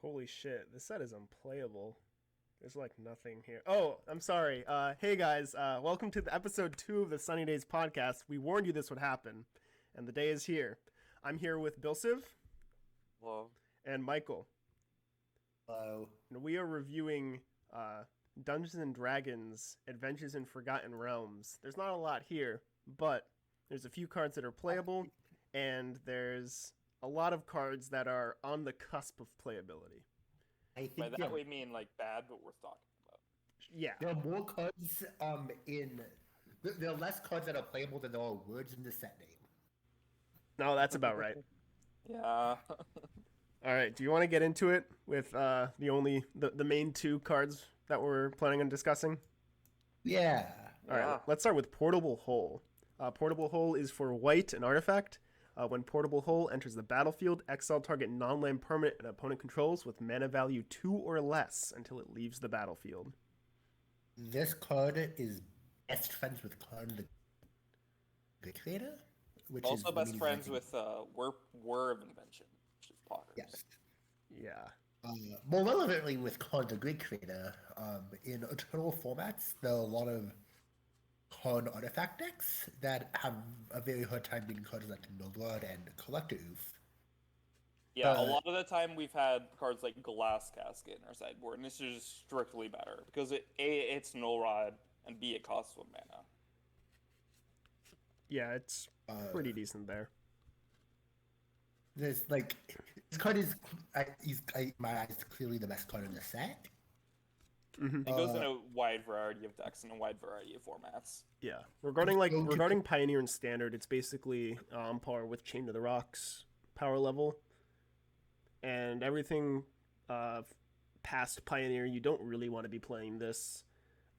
Holy shit, this set is unplayable. There's like nothing here. Oh, I'm sorry. Hey guys, welcome to the episode 2 of the SunnyDaze podcast. We warned you this would happen, and the day is here. I'm here with Bill Civ Well, and Michael. Hello. And we are reviewing Dungeons and Dragons Adventures in Forgotten Realms. There's not a lot here, but there's a few cards that are playable, and there's a lot of cards that are on the cusp of playability. I by think that we mean like bad, but worth talking about. Yeah. there are more cards there are less cards that are playable than there are words in the set name. No, that's about right. Yeah. All right. Do you want to get into it with the main two cards that we're planning on discussing? Yeah. All right. Let's start with Portable Hole. Portable Hole is for white, an artifact. When Portable Hole enters the battlefield, exile target non-land permanent an opponent controls with mana value 2 or less until it leaves the battlefield. This card is best friends with Karn the Good Creator, which Also, is best friends with War of Invention, which is Poggers. Yes. Yeah. More relevantly, with Karn the Grid Creator, in eternal formats, there are a lot of Karn artifact decks that have a very hard time beating cards like Nilblood and Collector Oof. Yeah, a lot of the time we've had cards like Glass Casket in our sideboard, and this is just strictly better because it's Null Rod, and B, it costs 1 mana. Yeah, it's pretty decent there. There's like this card is my eyes clearly the best card in the set. Mm-hmm. It goes in a wide variety of decks and a wide variety of formats. Yeah. Regarding Pioneer and Standard, it's basically on par with Chain to the Rocks power level. And everything past Pioneer, you don't really want to be playing this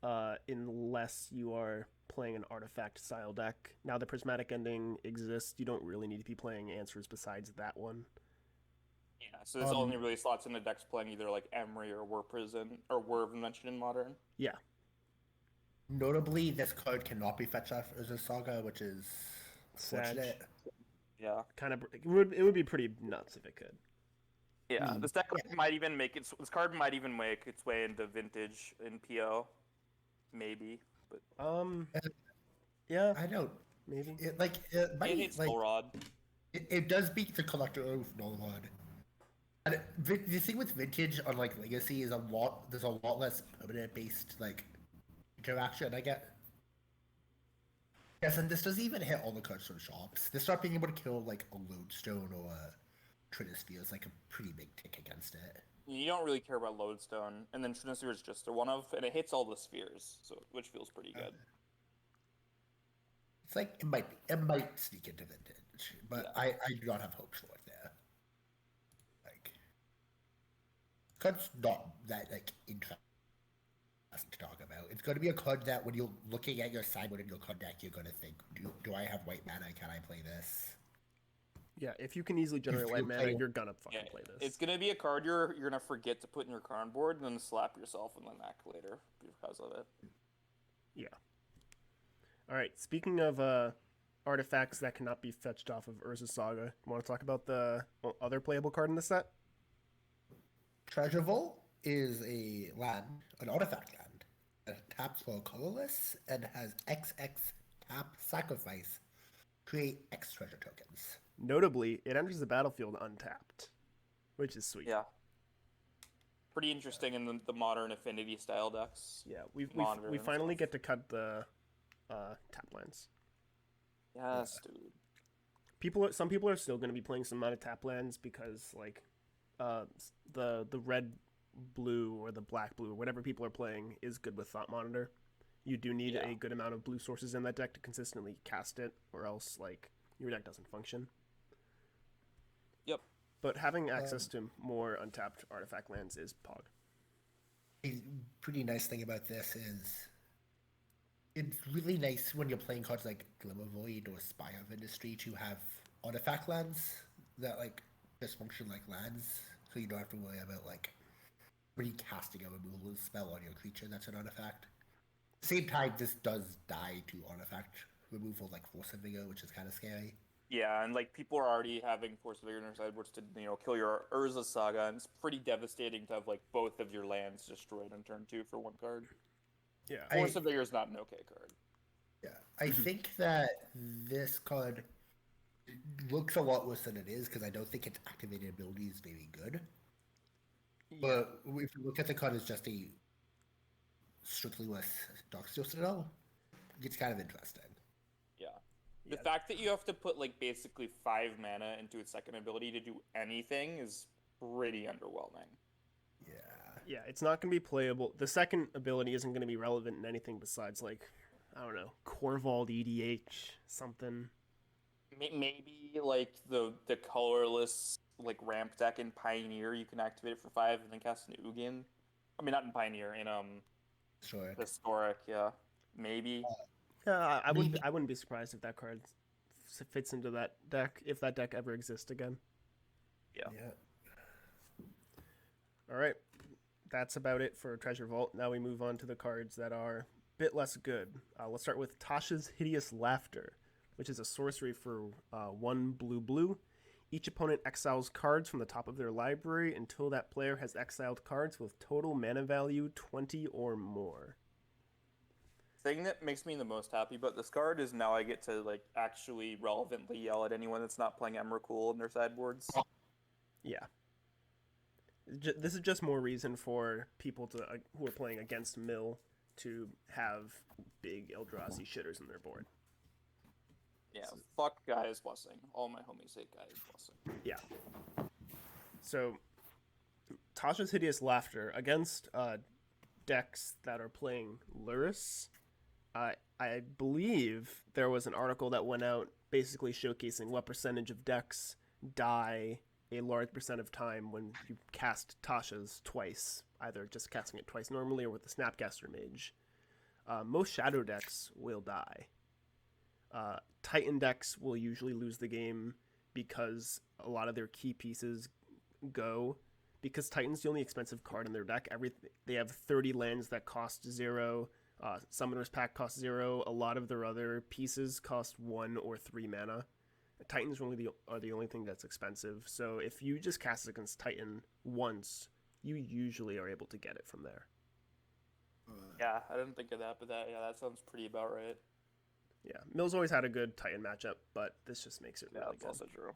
unless you are playing an artifact style deck. Now the Prismatic Ending exists, you don't really need to be playing answers besides that one. Yeah, so this only really slots into decks playing either like Emery or War Prison or War of Invention in Modern. Yeah. Notably, this card cannot be fetched off as a saga, which is unfortunate. Yeah. It would be pretty nuts if it could. Yeah, this deck might even make it. This card might even make its way into Vintage in PO, maybe. But yeah, I don't. maybe It hits Null Rod. It does beat the Collector of Null Rod. And the thing with Vintage on like Legacy is there's a lot less permanent based like interaction. Yes, and this doesn't even hit all the cards from shops. This not being able to kill like a Lodestone or a Trinisphere is like a pretty big tick against it. You don't really care about Lodestone, and then Trinisphere is just a one of, and it hits all the spheres, so which feels pretty good. It's like it might sneak into Vintage, but yeah. I do not have hopes for it there. Like, card's not that like interesting to talk about. It's going to be a card that when you're looking at your sideboard in your card deck, you're going to think, do I have white mana? Can I play this? Yeah, if you can easily generate white mana, you're gonna fucking play this. It's gonna be a card you're gonna forget to put in your card board, and then slap yourself in the neck later because of it. Yeah. All right. Speaking of artifacts that cannot be fetched off of Urza Saga, you want to talk about the other playable card in the set? Treasure Vault is an artifact land that taps for colorless and has XX tap sacrifice, create X treasure tokens. Notably, it enters the battlefield untapped, which is sweet. Yeah. Pretty interesting in the modern Affinity style decks. Yeah, we finally get to cut the tap lands. Yes, dude. Some people are still going to be playing some amount of tap lands because like the red blue or the black blue or whatever people are playing is good with Thought Monitor. You do need a good amount of blue sources in that deck to consistently cast it, or else like your deck doesn't function. Yep. But having access to more untapped artifact lands is pog. A pretty nice thing about this is it's really nice when you're playing cards like Glimmer Void or Spire of Industry to have artifact lands that like just function like lands, so you don't have to worry about like really casting a removal spell on your creature that's an artifact. At the same time, this does die to artifact removal like Force of Vigor, which is kind of scary. Yeah, and like people are already having Force of Vigor in their sideboards to kill your Urza Saga, and it's pretty devastating to have like both of your lands destroyed on turn 2 for 1 card. Yeah. Force of Vigor is not an okay card. Yeah, I think that this card looks a lot worse than it is because I don't think its activated ability is very good. Yeah. But if you look at the card as just a strictly with Darksteel Citadel, it's kind of interesting. Yeah. The fact that you have to put like basically 5 mana into its second ability to do anything is pretty underwhelming. Yeah. Yeah, it's not going to be playable. The second ability isn't going to be relevant in anything besides, like, I don't know, Corvold EDH, something. Maybe like the colorless like ramp deck in Pioneer, you can activate it for 5 and then cast an Ugin. I mean, not in Pioneer, in Historic, yeah. Maybe. Yeah, I wouldn't be surprised if that card fits into that deck, if that deck ever exists again. Yeah. All right, that's about it for Treasure Vault. Now we move on to the cards that are a bit less good. Let's start with Tashas Hideous Laughter, which is a sorcery for 1 blue. Each opponent exiles cards from the top of their library until that player has exiled cards with total mana value 20 or more. Thing that makes me the most happy about this card is now I get to like actually relevantly yell at anyone that's not playing Emrakul in their sideboards. Yeah. This is just more reason for people to who are playing against Mill to have big Eldrazi shitters in their board. Yeah, fuck Gaia's Blessing. All my homies hate Gaia's Blessing. Yeah. So, Tasha's Hideous Laughter against decks that are playing Luris. I believe there was an article that went out basically showcasing what percentage of decks die a large percent of time when you cast Tasha's twice, either just casting it twice normally or with the Snapcaster Mage. Most Shadow decks will die. Titan decks will usually lose the game because a lot of their key pieces go. Because Titan's the only expensive card in their deck. They have 30 lands that cost 0. Summoner's Pact costs 0. A lot of their other pieces cost 1 or 3 mana. Titans are the only thing that's expensive. So if you just cast against Titan once, you usually are able to get it from there. Yeah, I didn't think of that, but that sounds pretty about right. Yeah, Mill's always had a good Titan matchup, but this just makes it really good. That's also true.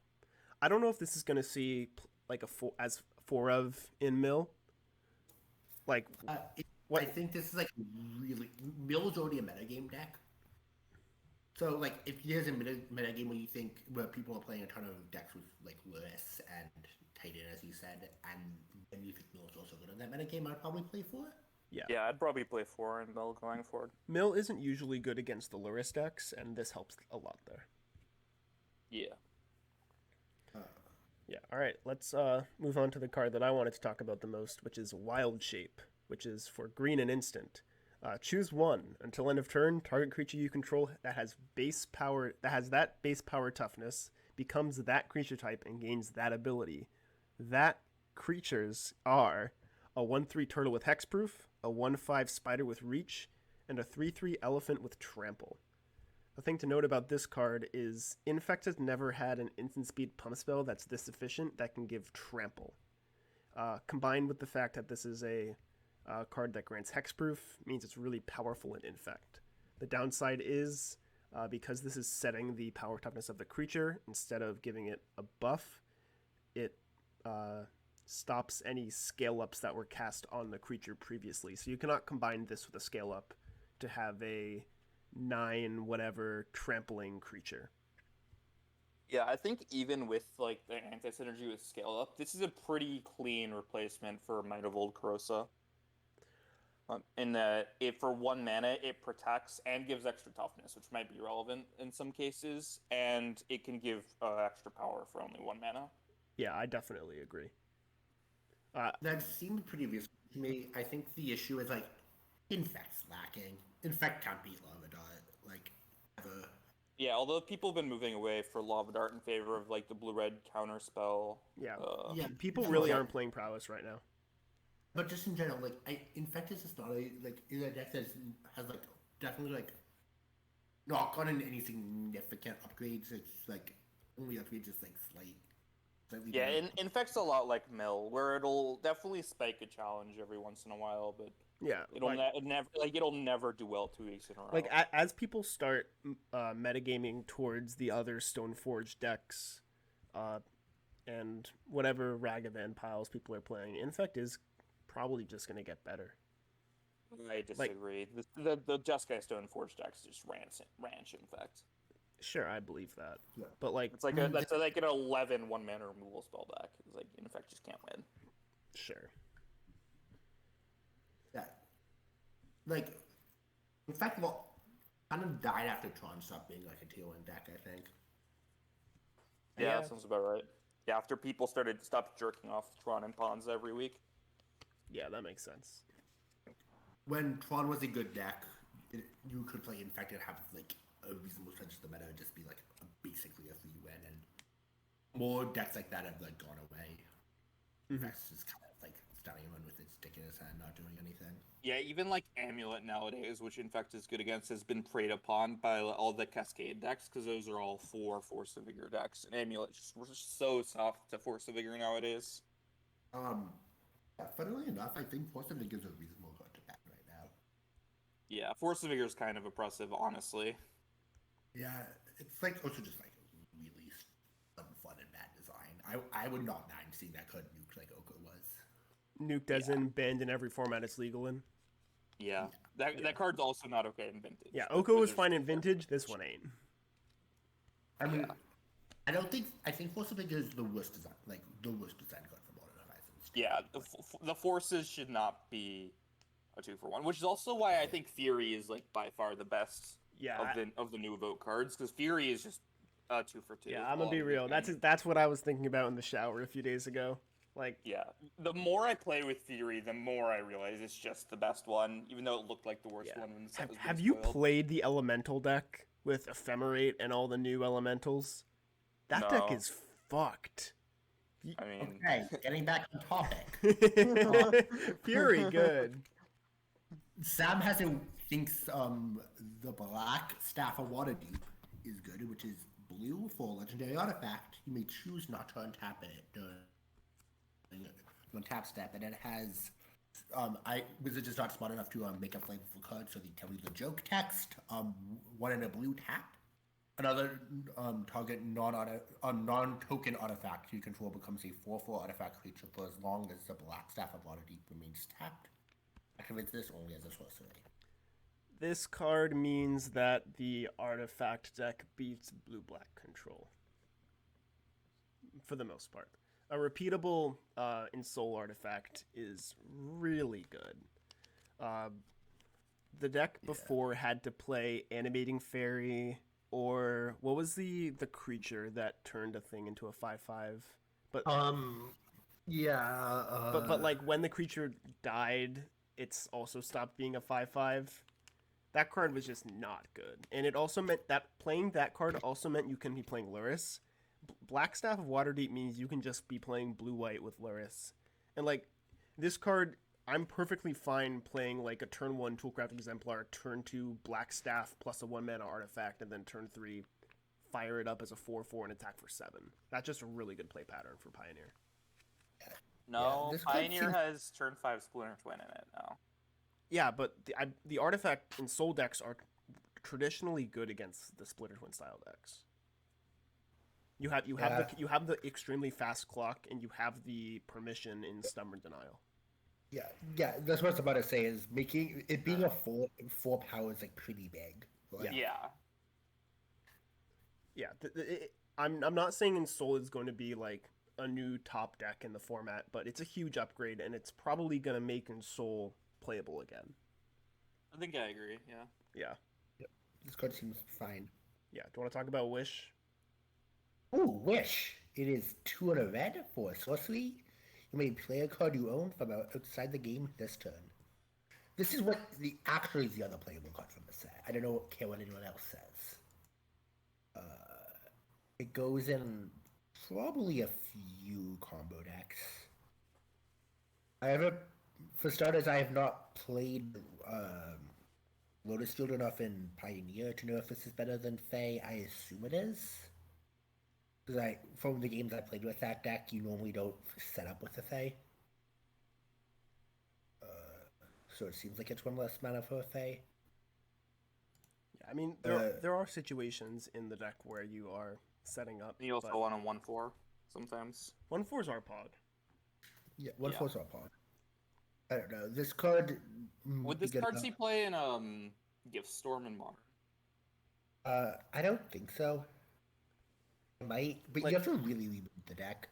I don't know if this is going to see like as 4 of in Mill. Like, I think this is like really Mill's already a metagame deck. So like if there's a metagame where people are playing a ton of decks with like Luris and Titan, as you said, and then you think Mill's also good in that metagame, I'd probably play 4. Yeah, I'd probably play 4 in Mill going forward. Mill isn't usually good against the Luris decks, and this helps a lot there. Yeah. Yeah, all right, let's move on to the card that I wanted to talk about the most, which is Wild Shape, which is for green and instant. Choose 1. Until end of turn, target creature you control that has that base power toughness becomes that creature type and gains that ability. That creatures are a 1/3 turtle with hexproof, a 1/5 spider with reach, and a 3/3 elephant with trample. The thing to note about this card is Infect has never had an instant speed pump spell that's this efficient that can give trample. Combined with the fact that this is a card that grants hexproof, means it's really powerful in Infect. The downside is because this is setting the power toughness of the creature instead of giving it a buff, it stops any scale ups that were cast on the creature previously. So you cannot combine this with a scale up to have a 9 whatever trampling creature. Yeah, I think even with like the anti-synergy with scale up, this is a pretty clean replacement for Might of Old Krosa. In that for 1 mana, it protects and gives extra toughness, which might be relevant in some cases, and it can give extra power for only 1 mana. Yeah, I definitely agree. That seemed pretty reasonable to me. I think the issue is like Infect's lacking. Infect can't beat Lavadot, like ever. Yeah, although people have been moving away for Lavadart in favor of like the blue-red counter spell. Yeah, people really aren't playing prowess right now. But just in general, like Infect is just not a deck that has like definitely like not gotten any significant upgrades. It's like only upgrade just like slightly Yeah, more. Infect's a lot like Mill, where it'll definitely spike a challenge every once in a while, but Yeah, it'll never do well 2 weeks in a row. like as people start metagaming towards the other Stoneforge decks, and whatever Ragavan piles people are playing, Infect is probably just gonna get better. I disagree. The Jeskai Stoneforge decks just ranch Infect. Sure, I believe that. Yeah. But like, It's like that's like an 11 1-mana removal spell deck. It's like Infect just can't win. sure. Yeah. Like, in fact, well, kind of died after Tron stopped being like a tier 1 deck, I think. Yeah, that sounds about right. Yeah, after people stopped jerking off Tron and Pawns every week. Yeah, that makes sense. When Tron was a good deck, you could play Infect and have like a reasonable chance of the meta, just be like basically a free win, and more decks like that have like gone away. Infect's just kind of like standing one with its dick in his hand, not doing anything. Yeah, even like Amulet nowadays, which Infect is good against, has been preyed upon by all the Cascade decks, because those are all 4 Force of Vigor decks, and Amulet we're just so soft to Force of Vigor nowadays. Yeah, funnily enough, I think Force of Vigor is a reasonable card to back right now. Yeah, Force of Vigor is kind of oppressive, honestly. Yeah, it's like also just like really fun and bad design. I would not mind seeing that card nuked like Oko was. Nuked as in banned in every format it's legal in. Yeah, that card's also not okay in Vintage. Yeah, Oko is fine in Vintage. This one ain't. I mean, I think Force of Vigor is the worst design, like the worst design card for Modern Horizons. Yeah, the Forces should not be a 2-for-1, which is also why I think Fury is like by far the best. Yeah, of the new Evoke cards, because Fury is just 2-for-2. Yeah, I'm gonna be real. That's what I was thinking about in the shower a few days ago. Like, yeah, the more I play with Fury, the more I realize it's just the best one, even though it looked like the worst one when the set was being have you spoiled. played the Elemental deck with Ephemerate and all the new Elementals? That deck is fucked. I mean, okay, getting back on topic. Fury, good. Sam thinks the Black Staff of Waterdeep is good, which is blue for legendary artifact. You may choose not to untap it during untap step, and it has Wizard is not smart enough to make a flavorful card, so they tell you the joke text. One in a blue tap. Another target non-token artifact you control becomes a 4/4 artifact creature for as long as the Black Staff of Waterdeep remains tapped. Activates this only as a sorcery. This card means that the artifact deck beats blue-black control. For the most part. A repeatable Ensoul artifact is really good. The deck before had to play Animating Fairy, or what was the creature that turned a thing into a 5/5? But but like when the creature died, it's also stopped being a 5/5. That card was just not good, and it also meant that playing that card also meant you couldn't be playing Luris. Black Staff of Waterdeep means you can just be playing blue-white with Luris, and like this card, I'm perfectly fine playing like a turn 1 Toolcraft Exemplar, turn 2 Black Staff plus a 1-mana artifact, and then turn 3 fire it up as a 4/4 and attack for 7. That's just a really good play pattern for Pioneer. No, Pioneer has turn 5 Splinter Twin in it now. Yeah, but the artifact and soul decks are traditionally good against the Splitter Twin style decks. You have the extremely fast clock, and you have the permission in Stubborn Denial. Yeah, that's what I was about to say. Is making it being a four power is like pretty big. Right? Yeah. I'm not saying Ensoul is going to be like a new top deck in the format, but it's a huge upgrade, and it's probably going to make Ensoul playable again. I think I agree. Yeah. Yeah. Yep. This card seems fine. Yeah. Do you want to talk about Wish? Ooh, Wish. It is 2 and a red for a sorcery. You may play a card you own from outside the game this turn. This is what actually is the other playable card from the set. I don't care what anyone else says. It goes in probably a few combo decks. For starters, I have not played Lotus Field enough in Pioneer to know if this is better than Fae. I assume it is. Like from the games I played with that deck, you normally don't set up with a Fae. So it seems like it's one less mana for a Fae. Yeah, I mean there are situations in the deck where you are setting up. You also want a 1/4 sometimes. 1/4's our pod. Yeah, 1/4's our pod. I don't know. This card would this card see play in Gift Storm and Modern? I don't think so. It might, but you have to really leave the deck.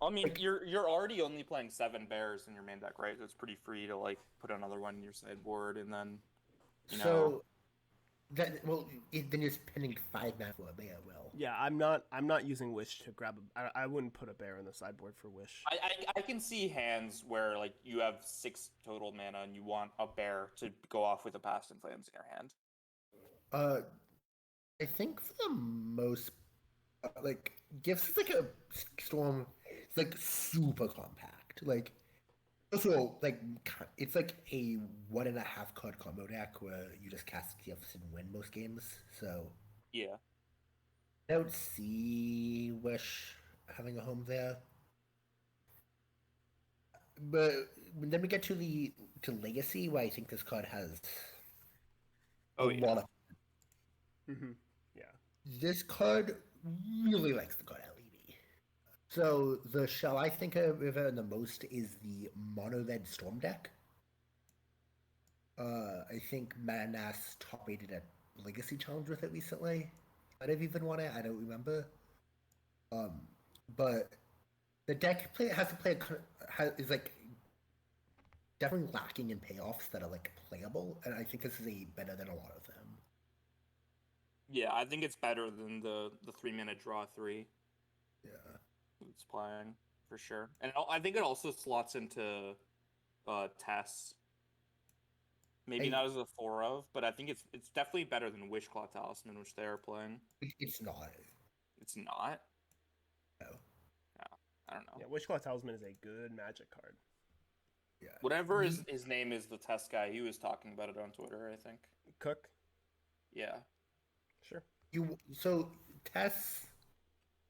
I mean, you're already only playing 7 bears in your main deck, right? So it's pretty free to like put another one in your sideboard, and then then you're spending 5 mana for a bear. Well, yeah, I'm not using Wish to grab. I wouldn't put a bear in the sideboard for Wish. I can see hands where like you have 6 total mana and you want a bear to go off with a Past Inflames in your hand. I think for the most, like Gifts is like a storm. It's like super compact. Like also like it's like a 1.5 card combo deck where you just cast Gifts and win most games. So yeah, I don't see Wish having a home there. But then we get to Legacy, where I think this card has a lot of. Mm-hmm. Yeah. This card really likes the card LED. So the shell I think of it the most is the mono red storm deck. I think Manas top rated a Legacy challenge with it recently. Might have even won it. I don't remember. But the deck is like definitely lacking in payoffs that are like playable, and I think this is better than a lot of them. Yeah, I think it's better than the 3-mana draw 3. Yeah, it's playing for sure, and I think it also slots into Tess. Maybe not as a 4 of, but I think it's definitely better than Wishclaw Talisman, which they are playing. It's not. It's not. No. Yeah, I don't know. Yeah, Wishclaw Talisman is a good Magic card. Yeah. Whatever his name is, the test guy, he was talking about it on Twitter, I think. Cook? Yeah. Sure. So Tess,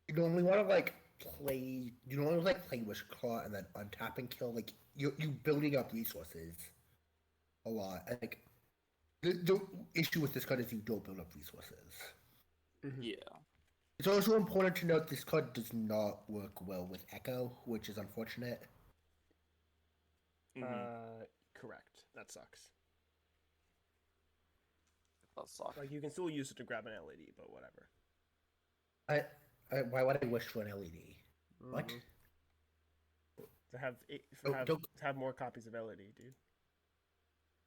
you normally want to play Wishclaw and then untap and kill. Like you building up resources a lot. Like the issue with this card is you don't build up resources. Mm-hmm. Yeah. It's also important to note this card does not work well with Echo, which is unfortunate. Mm-hmm. Correct. That sucks. That sucks. Like you can still use it to grab an LED, but whatever. Why would I wish for an LED? Mm-hmm. What? To have more copies of LED, dude.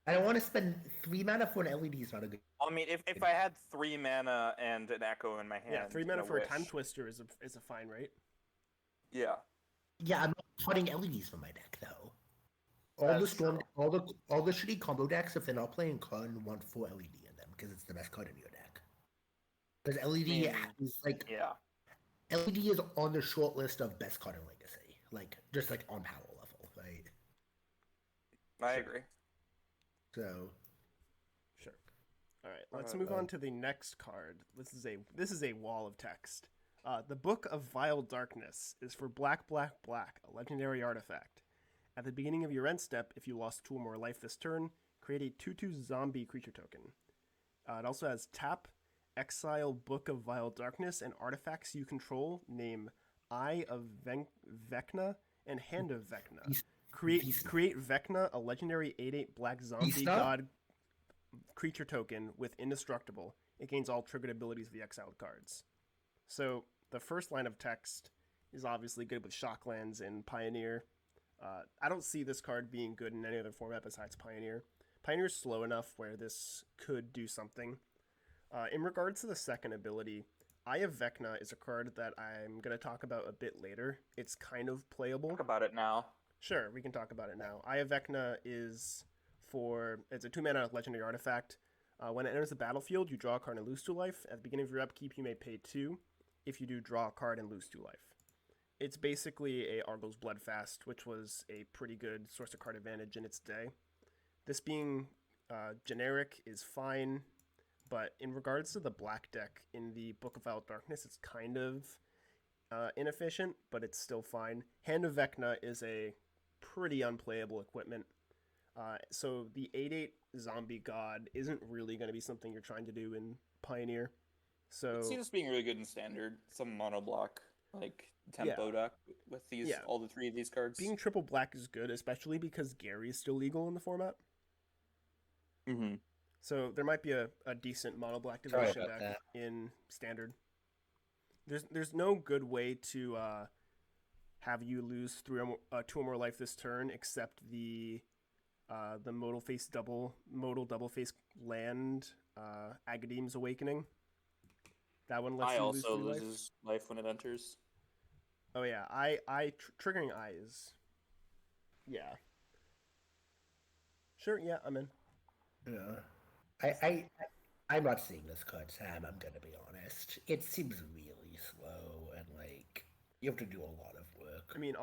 I don't want to spend 3 mana for an LED. Is not a good. I mean, if I had 3 mana and an Echo in my hand, yeah, 3 mana for a Time Twister is a fine rate. Yeah. Yeah, I'm not cutting LEDs from my deck though. All the shitty combo decks, if they're not playing Con, want 4 LED in them because it's the best card in your deck. Because LED is LED is on the short list of best card in Legacy, just on power level, right? I agree. So, sure. All right, let's move on to the next card. This is a wall of text. The Book of Vile Darkness is for black, a legendary artifact. At the beginning of your end step, if you lost 2 or more life this turn, create a 2/2 zombie creature token. It also has tap, exile Book of Vile Darkness, and artifacts you control. Name Eye of Vecna and Hand of Vecna. Create Vecna, a legendary 8/8 black zombie god creature token with indestructible. It gains all triggered abilities of the exiled cards. So the first line of text is obviously good with Shocklands and Pioneer. I don't see this card being good in any other format besides Pioneer. Pioneer's slow enough where this could do something. In regards to the second ability, Eye of Vecna is a card that I'm going to talk about a bit later. It's kind of playable. Talk about it now. Sure, we can talk about it now. Eye of Vecna it's a 2-mana legendary artifact. When it enters the battlefield, you draw a card and lose 2 life. At the beginning of your upkeep, you may pay 2. If you do, draw a card and lose 2 life. It's basically a Argo's Bloodfast, which was a pretty good source of card advantage in its day. This being generic is fine, but in regards to the black deck in the Book of Vile Darkness, it's kind of inefficient, but it's still fine. Hand of Vecna is a pretty unplayable equipment. So the 8/8 zombie god isn't really going to be something you're trying to do in Pioneer. So It seems being really good in standard. Some mono block like tempo deck with these all the 3 of these cards. Being triple black is good, especially because Gary is still legal in the format. Mm-hmm. So there might be a decent mono black devotion deck in standard. There's no good way to have you lose 2 or more life this turn except the modal double face land Agadeem's Awakening. That one lets you lose 3 life. Loses life when it enters. Oh yeah, triggering eyes. Yeah. Sure, yeah, I'm in. Yeah. I'm not seeing this card, Sam, I'm gonna be honest. It seems really slow and like you have to do a lot of work. I mean,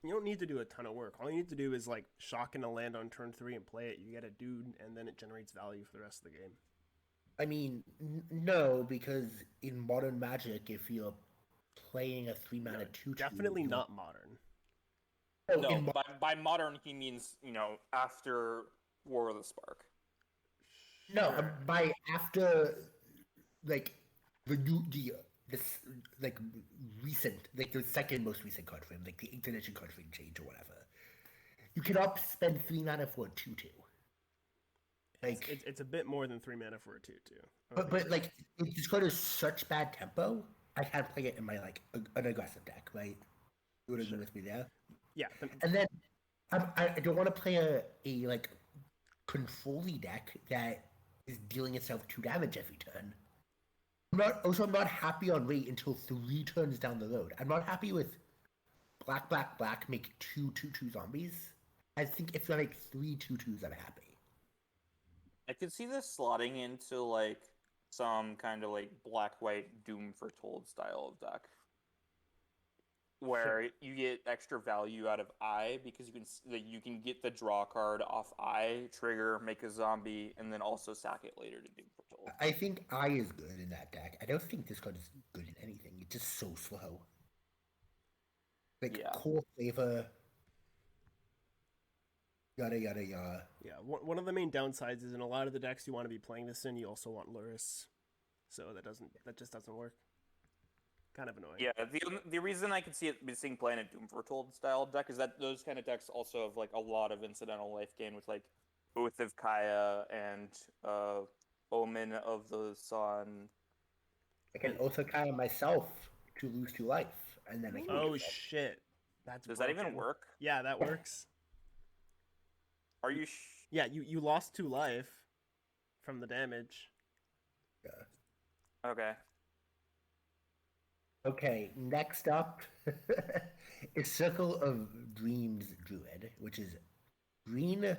you don't need to do a ton of work. All you need to do is like shock in a land on turn 3 and play it. You get a dude, and then it generates value for the rest of the game. I mean, no, because in Modern Magic, if you're playing a 3-mana 2/2, definitely not Modern. Oh, no, by Modern he means after War of the Spark. No, by after like this like recent, like the second most recent card frame, like the 8th edition card frame change or whatever. You cannot spend 3 mana for a 2/2. Like it's a bit more than 3 mana for a 2/2. But like if this card is such bad tempo, I can't play it in my like an aggressive deck, right? You would agree with me there? Yeah. And then I don't want to play a like control-y deck that is dealing itself 2 damage every turn. I'm not happy on wait until 3 turns down the road. I'm not happy with black make 2/2/2 zombies. I think if you're like 3 2/2s, I'm happy. I could see this slotting into like some kind of like black-white Doom Foretold style of deck, where you get extra value out of Eye because you can get the draw card off Eye, trigger, make a zombie, and then also sack it later to Doom Foretold. I think Eye is good in that deck. I don't think this card is good in anything. It's just so slow. Like core flavor. Yada yada yada. Yeah, one of the main downsides is in a lot of the decks you want to be playing this in, you also want Luris, so that just doesn't work. Kind of annoying. Yeah, the reason I could see it being playing a Doom Foretold style deck is that those kind of decks also have like a lot of incidental life gain with like Oath of Kaya and Omen of the Sun. I can Oath of Kaya myself to lose 2 life, and then I can. Oh shit! Does that even work? Yeah, that works. Are you? Yeah, you lost 2 life from the damage. Yeah. Okay. Okay, next up is Circle of Dreams Druid, which is green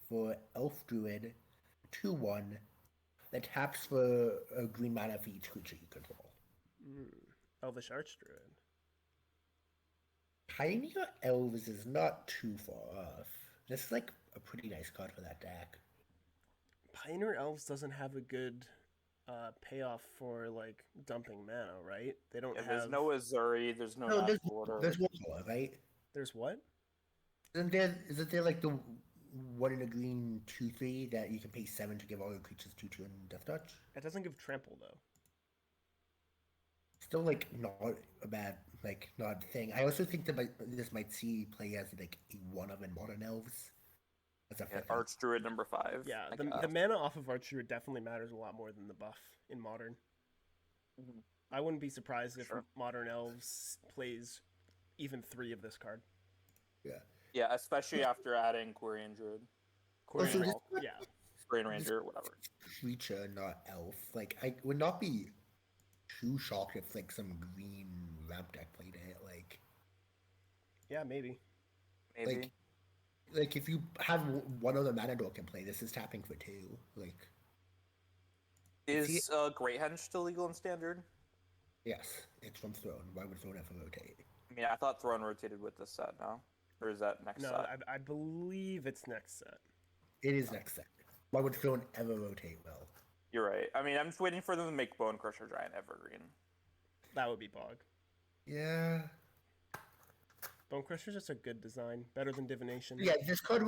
for Elf Druid, 2/1, that taps for a green mana for each creature you control. Elvish Archdruid. Pioneer Elves is not too far off. This is like a pretty nice card for that deck. Pioneer Elves doesn't have a good payoff for like dumping mana, right? They don't have. There's no Azuri. There's no. There's one color, right? There's what? Isn't there like the 1 in a green 2/3 that you can pay 7 to give all your creatures 2/2 and Death Touch? It doesn't give trample though. Still like not a bad not thing. I also think that this might see play as like a 1-of in Modern Elves. Archdruid number 5. Yeah, the mana off of Archdruid definitely matters a lot more than the buff in Modern. Mm-hmm. I wouldn't be surprised if Modern Elves plays even 3 of this card. Yeah. Yeah, especially after adding Quarian Druid. Quarian Ranger, whatever. Creature, not elf. Like, I would not be too shocked if like some green ramp deck played it. Like, yeah, maybe. Like if you have one other mana door can play, this is tapping for 2. Like, is Great Henge still legal in Standard? Yes, it's from Throne. Why would Throne ever rotate? I mean, I thought Throne rotated with this set now. Or is that next set? No, I believe it's next set. It is next set. Why would Throne ever rotate well? You're right. I mean, I'm just waiting for them to make Bone Crusher Giant evergreen. That would be Bog. Yeah. Bone Crusher's just a good design, better than Divination. Yeah, this card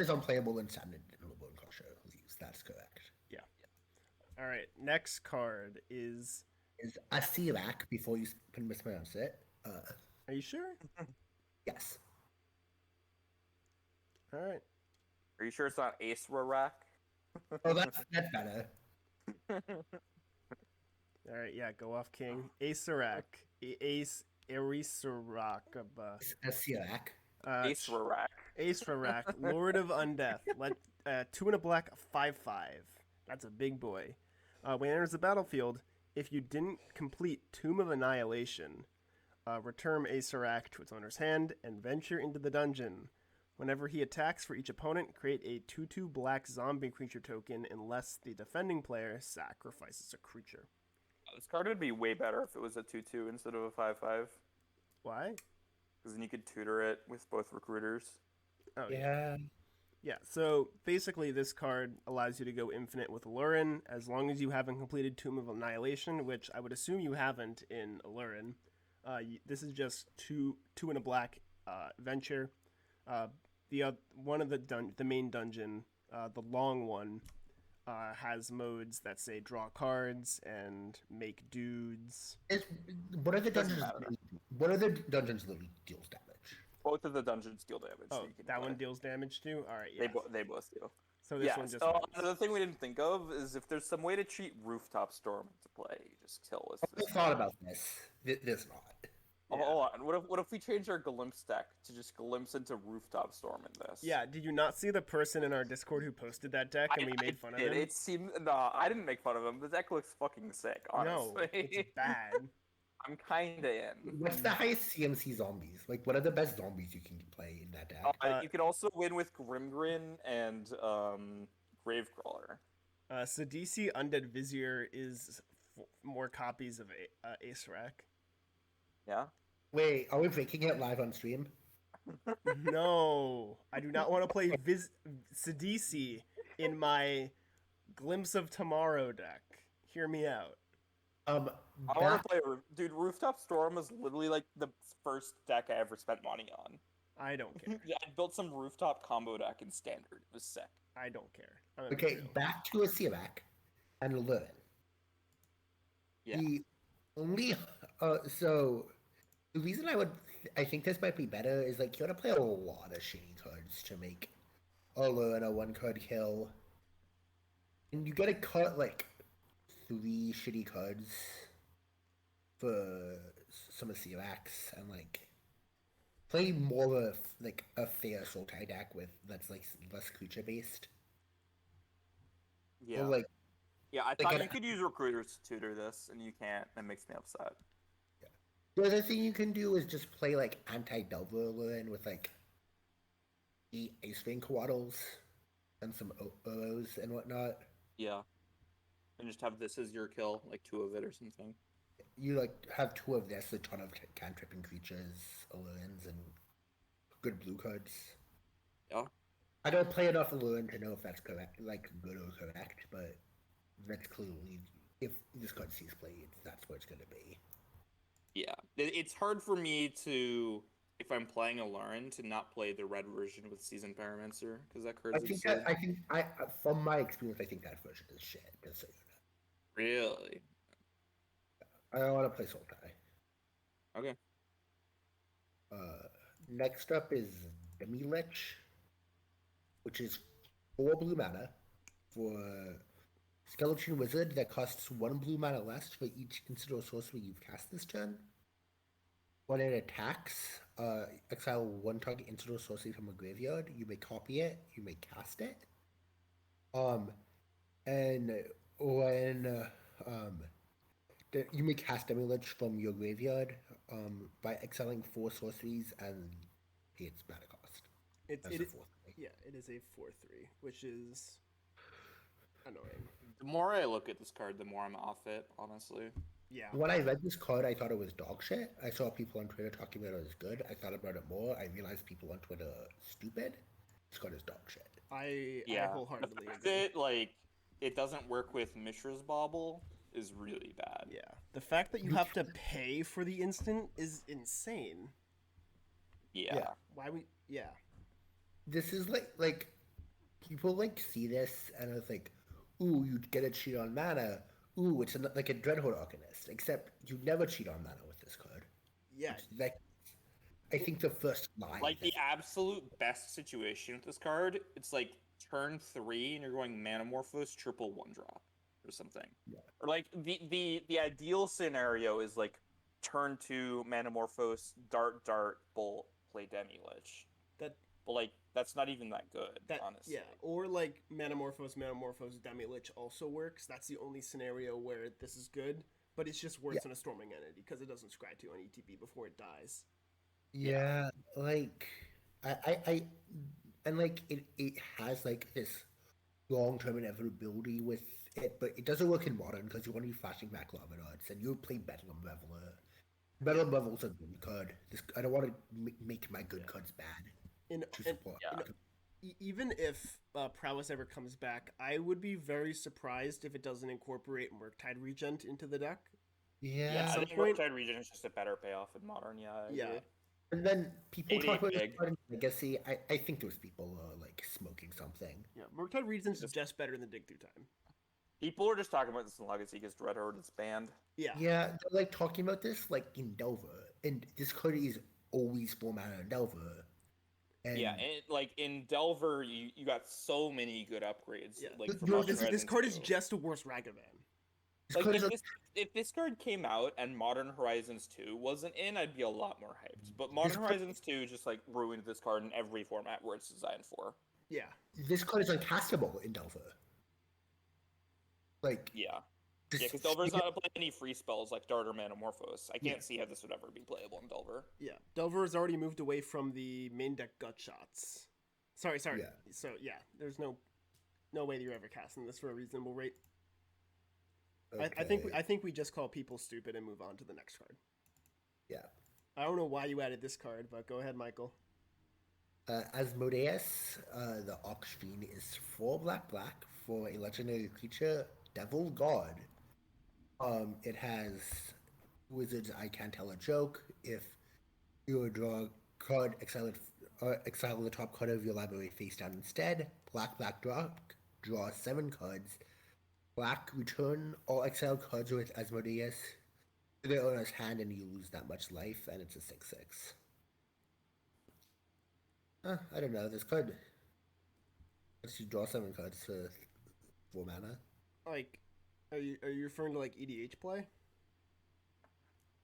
is unplayable in Standard Bone Crusher leaves. That's correct. Yeah. All right. Next card is a Sirak before you mispronounce it. Are you sure? Yes. All right. Are you sure it's not Ace Rarak? Oh, that's better. All right. Yeah. Go off, King. Acerak. Ace Erisarak. A Sirak. Ace Rarak. Ace Rarak. Lord of Undeath. 2 and a black, 5/5. That's a big boy. When it enters the battlefield, if you didn't complete Tomb of Annihilation, return Acerak to its owner's hand and venture into the dungeon. Whenever he attacks for each opponent, create a 2/2 black zombie creature token unless the defending player sacrifices a creature. This card would be way better if it was a 2/2 instead of a 5/5. Why? Because then you could tutor it with both recruiters. Oh, Yeah. Yeah, so basically this card allows you to go infinite with Alurin as long as you haven't completed Tomb of Annihilation, which I would assume you haven't in Alurin. This is just two and a black venture. One of the main dungeon, the long one, has modes that say draw cards and make dudes. What are the dungeons? What are the dungeons that deals damage? Both of the dungeons deal damage. Oh, so you can that play. one deals damage too? Alright, yeah. They both do. So this one just... Another thing we didn't think of is if there's some way to cheat Rooftop Storm into play, you just kill with this. I thought about this. There's not. Oh, hold on. What if we change our Glimpse deck to just glimpse into Rooftop Storm in this? Yeah, did you not see the person in our Discord who posted that deck and we made fun of him? It seemed... No, I didn't make fun of him. The deck looks fucking sick, honestly. No, it's bad. I'm kinda in. What's the highest CMC zombies? Like, what are the best zombies you can play in that deck? You can also win with Grimgrin and Gravecrawler. Sidisi Undead Vizier is more copies of Acerak. Yeah? Wait, are we breaking it live on stream? No, I do not want to play Sidisi in my Glimpse of Tomorrow deck. Hear me out. I want to play... Dude, Rooftop Storm was literally like the first deck I ever spent money on. I don't care. Yeah, I built some Rooftop combo deck in Standard. It was sick. I don't care. Okay, back to a Sirak and Lurn. Yeah. The only... so... The reason I think this might be better is, like, you gotta play a lot of shitty cards to make a Lurn a one-card kill. And you gotta cut, like, 3 shitty cards for some of Siraks and, like, play more of, like, a fair Sultai deck that's, like, less creature-based. Yeah. Or, like, yeah, I thought you could use recruiters to tutor this, and you can't. That makes me upset. Yeah. The other thing you can do is just play, like, anti-Delver Lurn with, like, 8 Ice Ring Coatls and some Oros and whatnot. Yeah. And just have this as your kill, like 2 of it or something. You, like, have 2 of this, a ton of cantripping creatures, Allurins, and good blue cards. Yeah. I don't play enough Allurine to know if that's correct, like, good or correct, but that's clearly, if this card sees played, that's what it's going to be. Yeah. It's hard for me to, if I'm playing Allurine, to not play the red version with Seasoned Pyromancer, because that card's from my experience, I think that version is shit, just so you know. Really? I don't want to play Sultai. Okay. Next up is Demilech, which is 4 blue mana for Skeleton Wizard that costs 1 blue mana less for each considerable sorcery you've cast this turn. When it attacks, exile 1 target considerable sorcery from a graveyard. You may copy it, you may cast it. And when you may cast Demilech from your graveyard by exiling 4 sorceries and pay its mana cost. It is a 4/3, which is annoying. The more I look at this card, the more I'm off it, honestly. Yeah. When I read this card, I thought it was dog shit. I saw people on Twitter talking about it as good. I thought about it more. I realized people on Twitter are stupid. This card is dog shit. I wholeheartedly the fact agree. that, like, it doesn't work with Mishra's Bauble is really bad. Yeah. The fact that you have to pay for the instant is insane. Yeah. Why we? Yeah. This is like people like see this and it's like, ooh, you get a cheat on mana. Ooh, it's like a Dreadhorde Arcanist. Except you never cheat on mana with this card. Yeah. It's like, I think the first line. Like the absolute best situation with this card, it's like turn 3 and you're going Manamorphose triple 1-drop or something. Yeah. Or like the ideal scenario is like turn 2 Manamorphose dart bolt play Demilech. That. But like that's not even that good, honestly. Yeah, or like Manamorphose Demilech also works. That's the only scenario where this is good, but it's just worse in a Storming Entity because it doesn't scry 2 on ETB before it dies. Yeah, like I and like it has like this long-term inevitability with it, but it doesn't work in modern because you want to be flashing back Lava Nuts and you're playing Bedlam Reveler. Bedlam Reveler's a good card. I don't want to make my good cards bad. Even if Prowess ever comes back, I would be very surprised if it doesn't incorporate Murktide Regent into the deck. Yeah, I think Murktide Regent is just a better payoff in modern. Yeah. And then people talk about this card in Legacy. I think those people are like smoking something. Yeah, Murktide Regent is just better than Dig Through Time. People are just talking about this in Legacy because Dreadhorde is banned. Yeah, they're like talking about this like in Delver, and this card is always 4 mana in Delver. And like in Delver, you got so many good upgrades. Yeah. Like this card is just a worse Ragavan. Like if this card came out and Modern Horizons 2 wasn't in, I'd be a lot more hyped. But Modern Horizons 2 just like ruined this card in every format where it's designed for. Yeah. This card is uncastable in Delver. Like because Delver's not playing any free spells like Dart or Manamorphose. I can't see how this would ever be playable in Delver. Yeah, Delver has already moved away from the main deck gut shots. Sorry. Yeah. So yeah, there's no way that you're ever casting this for a reasonable rate. Okay. I think we just call people stupid and move on to the next card. Yeah. I don't know why you added this card, but go ahead, Michael. Asmodeus, the Ox Fiend, is 4 black for a legendary creature, Devil God. It has Wizard's I Can't Tell a Joke. If you draw a card, exile the top card of your library face down instead. Black, draw 7 cards. Black, return all exiled cards with Asmodeus to their owner's hand and you lose that much life, and it's a 6/6. I don't know, this card lets you draw 7 cards for 4 mana. Like, are you referring to like EDH play?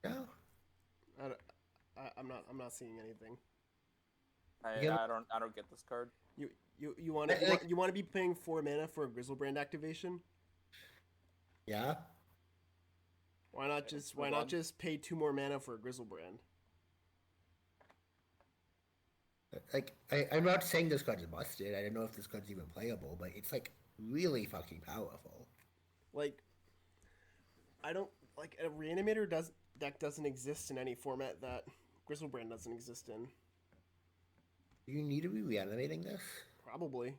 No. I'm not seeing anything. I don't get this card. You want to be paying 4 mana for a Grizzlebrand activation? Yeah. Why not just pay 2 more mana for a Grizzlebrand? Like I'm not saying this card is busted. I don't know if this card's even playable, but it's like really fucking powerful. Like, I don't like a Reanimator deck doesn't exist in any format that Grizzlebrand doesn't exist in. Do you need to be reanimating this? Probably.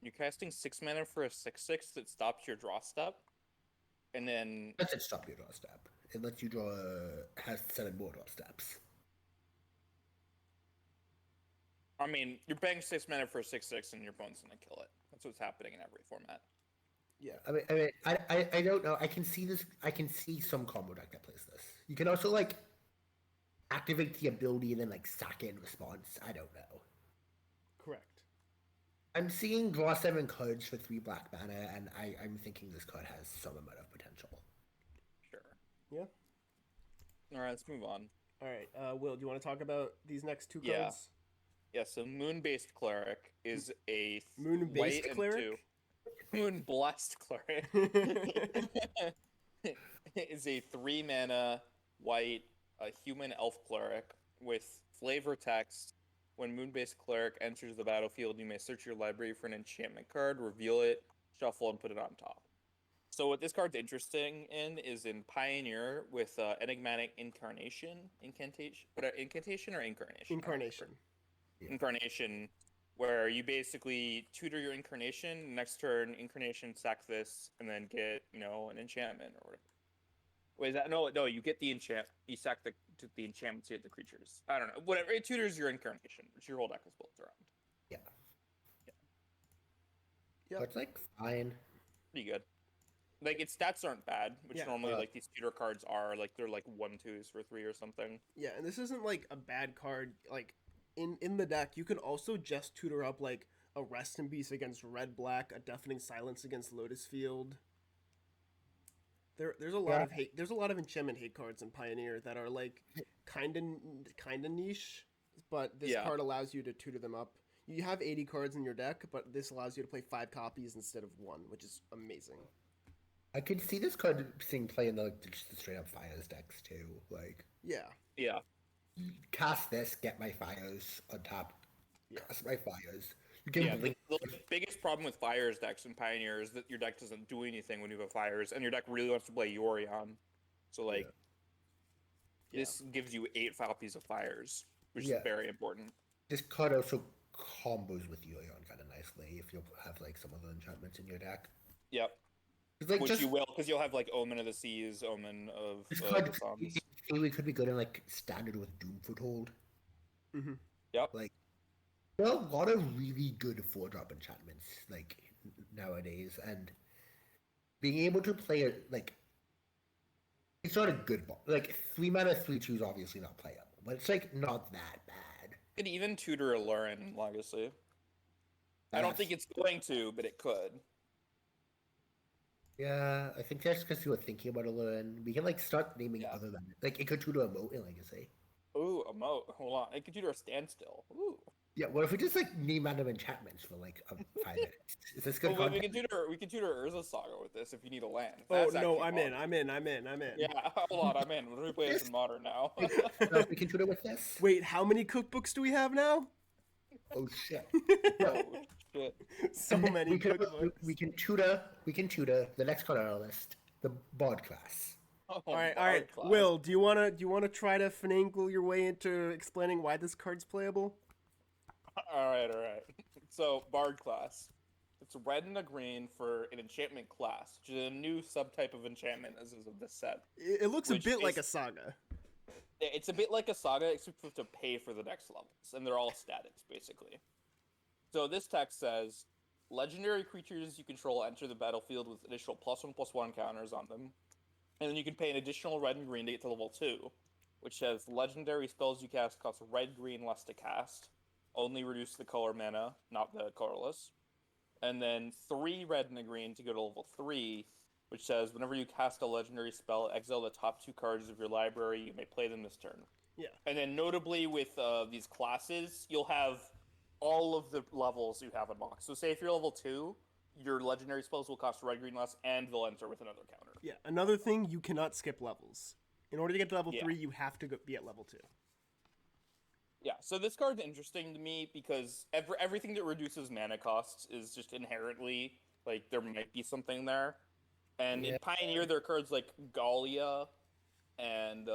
You're casting 6 mana for a 6/6 that stops your draw step, and then It doesn't stop your draw step. It lets you has 7 more draw steps. I mean, you're paying 6 mana for a 6/6 and your opponent's gonna kill it. That's what's happening in every format. Yeah. I don't know. I can see this. I can see some combo deck that plays this. You can also like activate the ability and then like sack it in response. I don't know. Correct. I'm seeing draw 7 cards for 3 black mana, and I'm thinking this card has some amount of potential. Sure. Yeah. All right, let's move on. All right, Will, do you want to talk about these next 2 cards? Yeah. So Moonbase Cleric is a Moonbase Cleric. Moonblast Cleric is a 3 mana white human elf cleric with flavor text. When Moonbase Cleric enters the battlefield, you may search your library for an enchantment card, reveal it, shuffle, and put it on top. So what this card's interesting in is in Pioneer with Enigmatic Incarnation. Incantation or Incarnation? Incarnation. Yeah. Incarnation. where you basically tutor your Incarnation. Next turn, Incarnation sack this, and then get an enchantment or whatever. Wait, is that no? You get the enchant. You sack the enchantments. You get the creatures. I don't know. Whatever. It tutors your Incarnation, which your whole deck is built around. Yeah. Yep. So it's like fine. Pretty good. Like its stats aren't bad, which normally like these tutor cards are. Like they're like 1/2s for 3 or something. Yeah, and this isn't like a bad card. Like in the deck, you can also just tutor up like a Rest in Peace against red-black, a Deafening Silence against Lotus Field. There's a lot of hate. There's a lot of enchantment hate cards in Pioneer that are like kind of niche, but this card allows you to tutor them up. You have 80 cards in your deck, but this allows you to play 5 copies instead of 1, which is amazing. I could see this card seeing play in the straight up Fires decks too. Like yeah. Cast this, get my Fires on top. Cast my Fires. The biggest problem with Fires decks in Pioneer is that your deck doesn't do anything when you have Fires, and your deck really wants to play Yorion. So this gives you 8 copies of Fires, which is very important. This card also combos with Yorion kind of nicely if you have like some of the enchantments in your deck. Yep. Like, which you will, because you'll have like Omen of the Seas, Omen of this the card Suns. we could be good in like standard with Doom Foothold. Mm-hmm. Yep. Like there are a lot of really good 4-drop enchantments like nowadays, and being able to play it like it's not a good ball. Like 3 mana 3/2 is obviously not playable, but it's like not that bad. It could even tutor a Lurin Legacy. I don't think it's going to, but it could. Yeah, I think that's because you were thinking about a little, and we can like start naming other than like it could tutor a moat in Legacy. Ooh, a moat. Hold on, it could tutor a standstill. Ooh. Yeah, what if we just like name random enchantments for like 5 minutes? Is this good? Well, we can tutor Urza Saga with this if you need a land. Oh no, I'm in. Yeah, hold on, I'm in. We're gonna play this in Modern now. We can tutor with this. Wait, how many cookbooks do we have now? Oh shit! Oh shit! So many cookbooks. We can tutor. We can tutor the next card on our list, the Bard class. Oh, all right. Class. Will, do you wanna try to finagle your way into explaining why this card's playable? All right. So Bard class, it's a red and a green for an enchantment class, which is a new subtype of enchantment as is of this set. It looks a bit like a saga. It's a bit like a saga, except you have to pay for the next levels, and they're all statics basically. So this text says, legendary creatures you control enter the battlefield with additional +1/+1 counters on them, and then you can pay an additional red and green to get to level 2, which says legendary spells you cast cost red, green less to cast. Only reduce the color mana, not the colorless. And then 3 red and a green to go to level 3, which says whenever you cast a legendary spell, exile the top 2 cards of your library. You may play them this turn. Yeah. And then notably with these classes, you'll have all of the levels you have unlocked. So say if you're level 2, your legendary spells will cost red, green less, and they'll enter with another counter. Yeah. Another thing, you cannot skip levels. In order to get to level 3, you have to be at level 2. Yeah, so this card's interesting to me because everything that reduces mana costs is just inherently, like, there might be something there. And in Pioneer, there are cards like Gallia and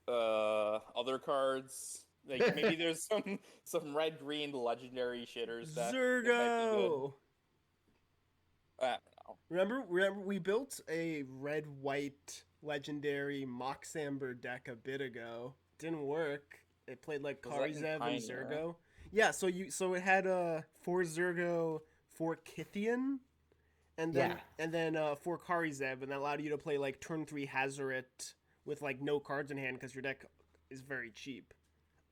other cards. Like, maybe there's some red-green legendary shitters that Zergo! might be good. I don't know. Remember we built a red-white legendary Mox Amber deck a bit ago. Didn't work. It played like Karizev and Zergo. Yeah, so it had 4 Zergo, 4 Kithian, and then 4 Karizev, and that allowed you to play like turn 3 Hazoret with like no cards in hand because your deck is very cheap,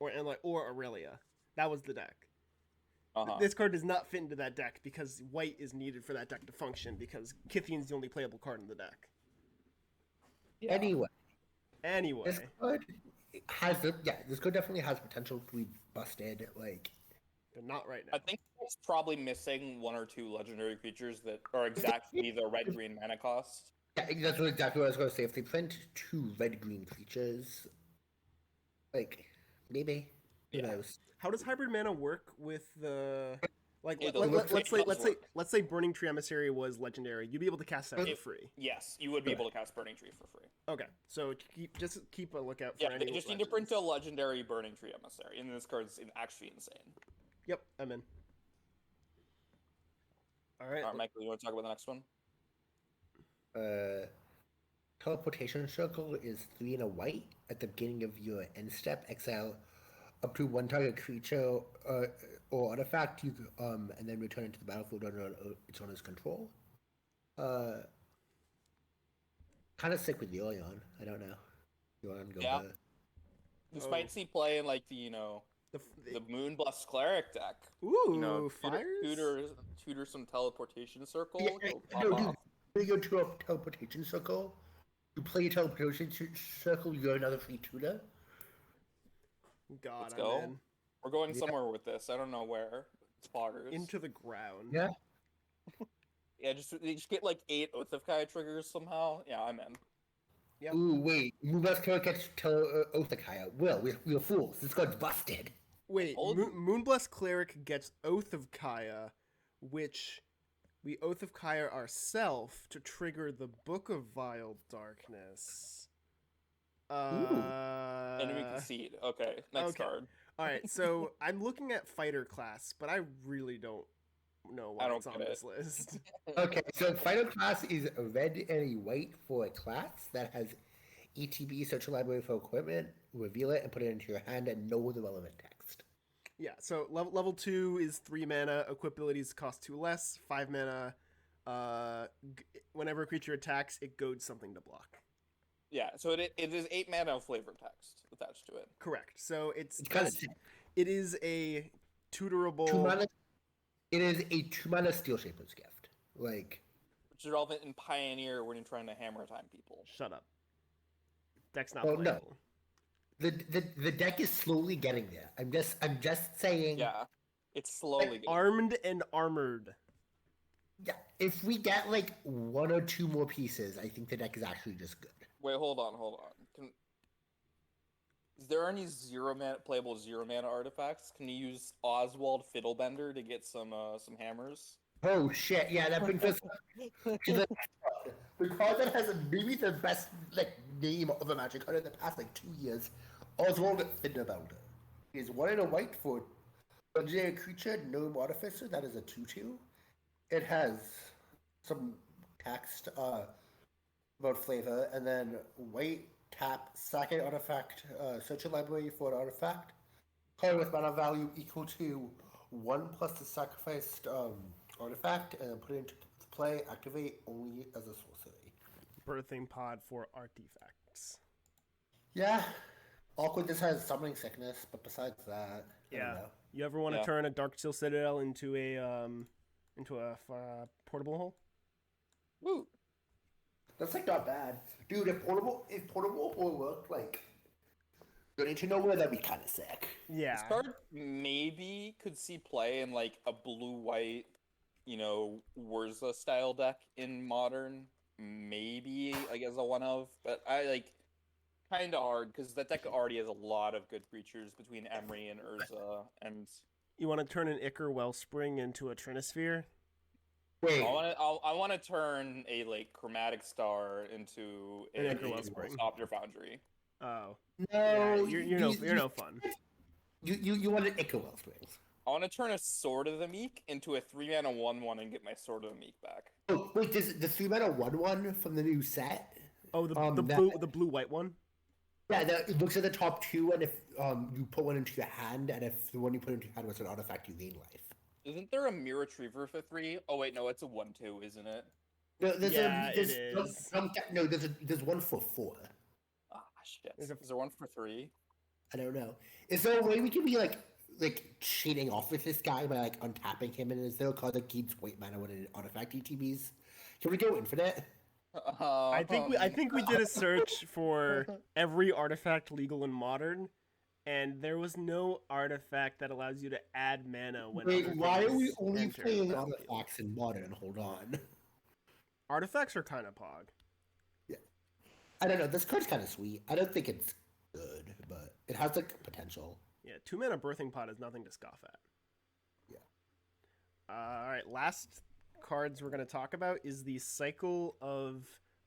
or Aurelia. That was the deck. This card does not fit into that deck because white is needed for that deck to function because Kithian's the only playable card in the deck. Yeah. Anyway. This card this card definitely has potential to be busted, like, but not right now. I think it's probably missing 1 or 2 legendary creatures that are exactly the red-green mana cost. Yeah, that's exactly what I was going to say. If they print 2 red-green creatures, like, maybe. Who knows? How does hybrid mana work with the like? It Let's say Burning Tree Emissary was legendary. You'd be able to cast that for free. Yes, you would be able to cast Burning Tree for free. Okay, so just keep a lookout for any. Yeah, they just need to print a legendary Burning Tree Emissary, and this card's actually insane. Yep, I'm in. All right. All right, Michael, you want to talk about the next one? Teleportation circle is 3 and a white. At the beginning of your end step, exile up to one target creature or artifact, and then return it to the battlefield under its owner's control. Kind of sick with Leon. I don't know. Leon go Yeah. the... This Oh. might see play in like the the Moonbase Cleric deck. Ooh, fires? Tutor some teleportation circle. Yeah, Go pop no, off. dude, you go to a teleportation circle. You play a teleportation circle. You go another free tutor. God, Let's I'm go. in. We're going somewhere with this. I don't know where. It's poggers. Into the ground. Yeah. Yeah, just get like 8 Oath of Kaya triggers somehow. Yeah, I'm in. Yep. Ooh, wait. Moonbase Cleric gets Oathakaya. Well, we're fools. This guy's busted. Wait, Told you. Moonbless Cleric gets Oath of Kaya, which we Oath of Kaya ourselves to trigger the Book of Vile Darkness. Enemy concede. Okay, next okay. card. All right, so I'm looking at fighter class, but I really don't know why I don't it's on get this list. Okay, so final class is a red and a white for a class that has ETB, search your library for equipment, reveal it, and put it into your hand and know the relevant text. Yeah, so level 2 is 3 mana, equip abilities cost 2 less, 5 mana. Whenever a creature attacks, it goads something to block. Yeah, so it is 8 mana of flavor text attached to it. Correct. So it's kind of it is a tutorable. 2 mana. It is a 2 mana Steel Shaper's Gift. Like, Which is relevant in Pioneer when you're trying to hammer time people. Shut up. Deck's not Oh, no. playable. the deck is slowly getting there. I'm just saying. Yeah, it's slowly getting. Armed and armored. Yeah, if we get like 1 or 2 more pieces, I think the deck is actually just good. Wait, hold on. Is there any playable 0 mana artifacts? Can you use Oswald Fiddlebender to get some hammers? Oh shit! Yeah, that brings us to the card that has maybe the best name of a Magic card in the past 2 years. Oswald Fiddlebender. He is 1 and a white for legendary creature, Gnome Artificer. That is a 2/2. It has some text about flavor, and then white tap second artifact, search your library for an artifact. Card with mana value equal to 1 plus the sacrificed artifact, and put it into play. Activate only as a sorcery. Birthing pod for artifacts. Yeah, awkward. This has summoning sickness, but besides that, I don't know. You ever want to turn a Darksteel Citadel into a portable hole? Woo! That's not bad, dude. If portable hole worked, don't need to know where, that'd be kind of sick. Yeah. This card maybe could see play in a blue-white, Wurza style deck in Modern. Maybe, as a one of, but I kind of hard because that deck already has a lot of good creatures between Emery and Urza, and You want to turn an Ichor Wellspring into a Trinisphere? Wait, I want to turn a Chromatic Star into An a Ichor Wellspring. Opter Foundry. Oh. no, You're no fun. You want an Ichor Wellsprings. I want to turn a Sword of the Meek into a 3 mana 1/1 and get my Sword of the Meek back. Oh wait, does the 3 mana 1/1 from the new set? Oh, the blue white one. Yeah, it looks at the top 2, and if you put one into your hand, and if the one you put into your hand was an artifact, you gain life. Isn't there a Mirror Retriever for 3? Oh wait, no, it's a 1/2, isn't it? No, there's it is. there's one for 4. Ah, shit. Is there one for 3? I don't know. Is there a way we can be cheating off with this guy by untapping him? And is there a card that keeps white mana when an artifact ETBs? Can we go infinite? I think we did a search for every artifact legal in Modern, and there was no artifact that allows you to add mana when. Wait, why are we things only enter playing the battlefield. artifacts in Modern? Hold on. Artifacts are kind of pog. Yeah, I don't know. This card's kind of sweet. I don't think it's good, but it has potential. Yeah, 2 mana Birthing Pod is nothing to scoff at. Yeah. All right, last cards we're going to talk about is the cycle of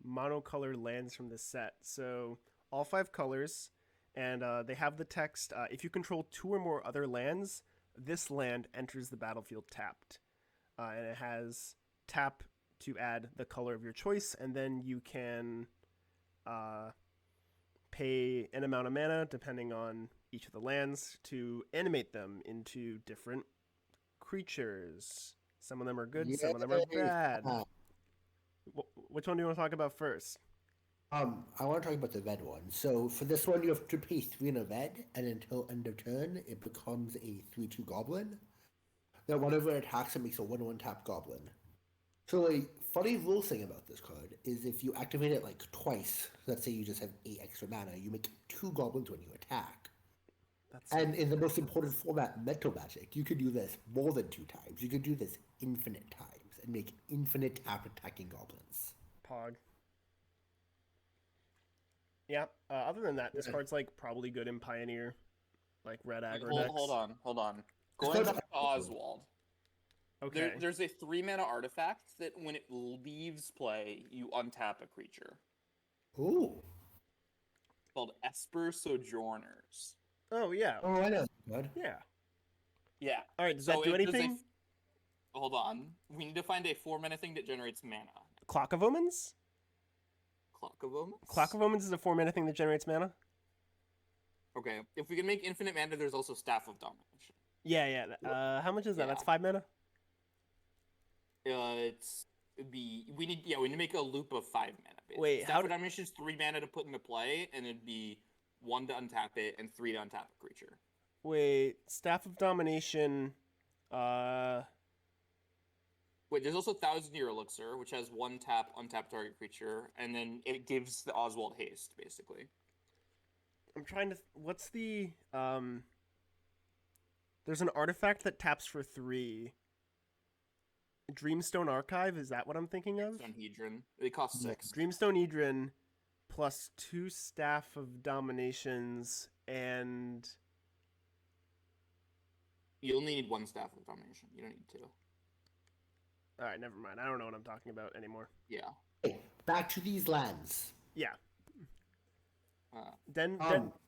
monocolor lands from this set. So all 5 colors, and they have the text, if you control 2 or more other lands, this land enters the battlefield tapped, and it has tap to add the color of your choice, and then you can pay an amount of mana depending on each of the lands to animate them into different creatures. Some of them are good, some of them are bad. Which one do you want to talk about first? I want to talk about the red one. So for this one, you have to pay 3 in a red, and until end of turn, it becomes a 3/2 goblin. Now, whenever it attacks, it makes a 1/1 tap goblin. So, a funny rule thing about this card is if you activate it like twice, let's say you just have 8 extra mana, you make 2 goblins when you attack. And in the most important format, Mental Magic, you could do this more than 2 times. You could do this infinite times and make infinite tap attacking goblins. Pog. Yeah. Other than that, this card's like probably good in Pioneer, like red aggro decks. Hold on. Going to Oswald. Okay. There's a 3 mana artifact that when it leaves play, you untap a creature. Ooh. Called Esper Sojourners. Oh yeah. Oh, I know. Good. Yeah. Yeah. All right. Does that do anything? Hold on. We need to find a 4-mana thing that generates mana. Clock of Omens? Clock of Omens? Clock of Omens is a 4-mana thing that generates mana? Okay. If we can make infinite mana, there's also Staff of Domination. Yeah. How much is that? Yeah. That's 5 mana? We need to make a loop of 5 mana. Basically. Wait, Staff of Domination is 3 mana to put into play, and it'd be 1 to untap it and 3 to untap a creature. Wait, Staff of Domination. Wait, there's also 1,000-Year Elixir, which has 1 tap, untap target creature, and then it gives the Oswald haste, basically. I'm trying to. What's the. There's an artifact that taps for 3. Dreamstone Archive, is that what I'm thinking of? Sunhedron. They cost 6. Dreamstone Edron plus 2 Staff of Dominations and. You only need 1 Staff of Domination. You don't need 2. Alright, never mind. I don't know what I'm talking about anymore. Yeah. Hey, back to these lands. Yeah.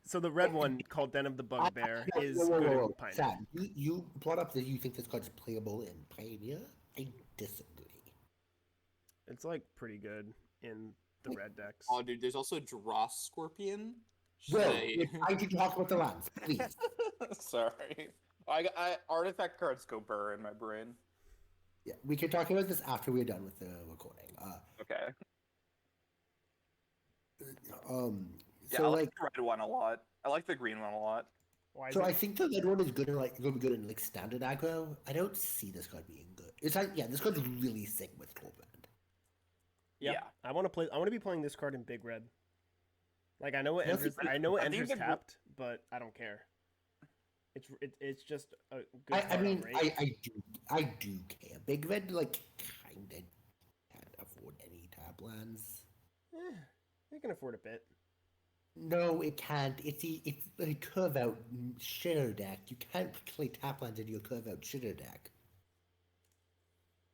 So the red one called Den of the Bugbear is good in Pioneer. Sam, you brought up that you think this card's playable in Pioneer. I disagree. It's like pretty good in the red decks. Oh, dude, there's also Dross Scorpion. Well, I can talk about the lands, please. Sorry. I artifact cards go burr in my brain. Yeah, we can talk about this after we're done with the recording. Okay. Yeah, so I like the red one a lot. I like the green one a lot. I think the red one is good in like standard aggro. I don't see this card being good. It's like this card's really sick with Corband. Yeah. I want to be playing this card in big red. Like I know it enters tapped, but I don't care. It's just a good card. I do care. Big red like kinda can't afford any tap lands. You can afford a bit. No, it can't. It's a curve out shitter deck. You can't play tap lands in your curve out shitter deck.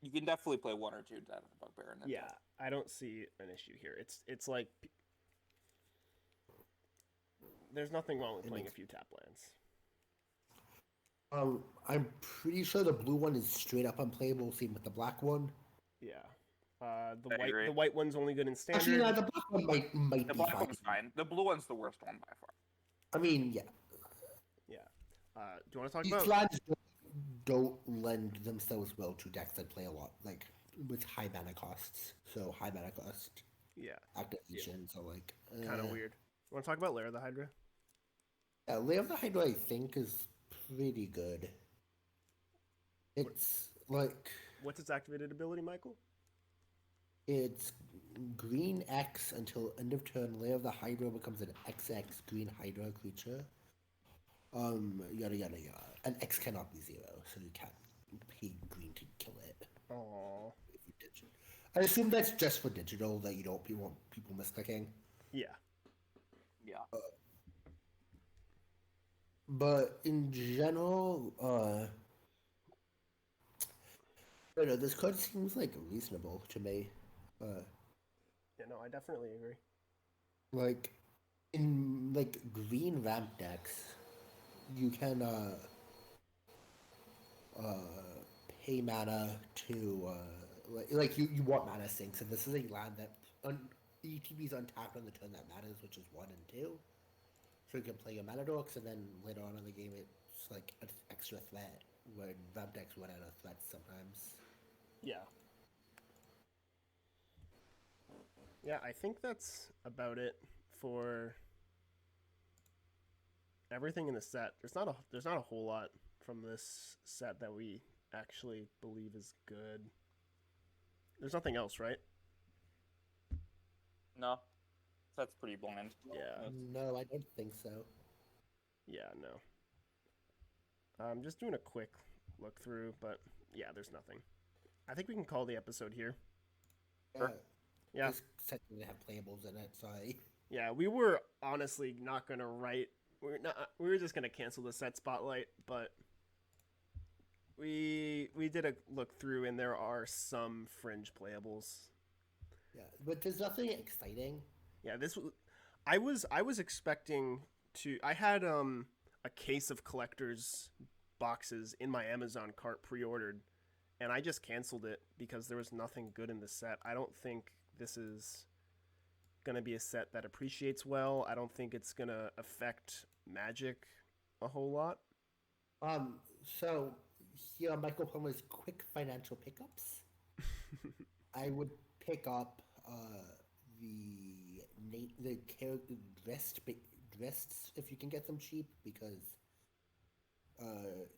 You can definitely play 1 or 2 Den of the Bugbear. Yeah, I don't see an issue here. It's like there's nothing wrong with playing a few tap lands. I'm pretty sure the blue one is straight up unplayable. Same with the black one. Yeah. The white one's only good in standard. Actually, no, the black one might the be black fine. one's fine. The blue one's the worst one by far. I mean, yeah. Yeah. Do you want to talk These about? lands don't lend themselves well to decks that play a lot, like with high mana costs. So high mana cost. Yeah. Activations are like kind of weird. You want to talk about Lair of the Hydra? Yeah, Lair of the Hydra I think is pretty good. It's like what's its activated ability, Michael? It's green X until end of turn. Lair of the Hydra becomes an XX green Hydra creature. Yada yada yada. And X cannot be 0, so you can't pay green to kill it. Aww. If you ditch it. I assume that's just for digital, that you don't want people misclicking. Yeah. Yeah. But in general, I don't know, this card seems like reasonable to me. Yeah, no, I definitely agree. Like in like green ramp decks, you can pay mana to like you want mana sinks, and this is a land that ETB's untapped on the turn that matters, which is 1 and 2. So you can play your mana dorks, and then later on in the game, it's like an extra threat. When ramp decks run out of threats sometimes. Yeah. Yeah, I think that's about it for everything in the set. There's not a whole lot from this set that we actually believe is good. There's nothing else, right? No, that's pretty bland. Yeah. No, I don't think so. Yeah, no. I'm just doing a quick look through, but yeah, there's nothing. I think we can call the episode here. Sure. Yeah. This set didn't have playables in it, so Yeah, we were honestly not gonna write. We were just gonna cancel the set spotlight, but we did a look through, and there are some fringe playables. yeah, but there's nothing exciting. Yeah, I was expecting to. I had a case of collectors boxes in my Amazon cart pre-ordered, and I just canceled it because there was nothing good in the set. I don't think this is gonna be a set that appreciates well. I don't think it's gonna affect Magic a whole lot. So here are Michael Plummer's quick financial pickups. I would pick up the character drests if you can get them cheap, because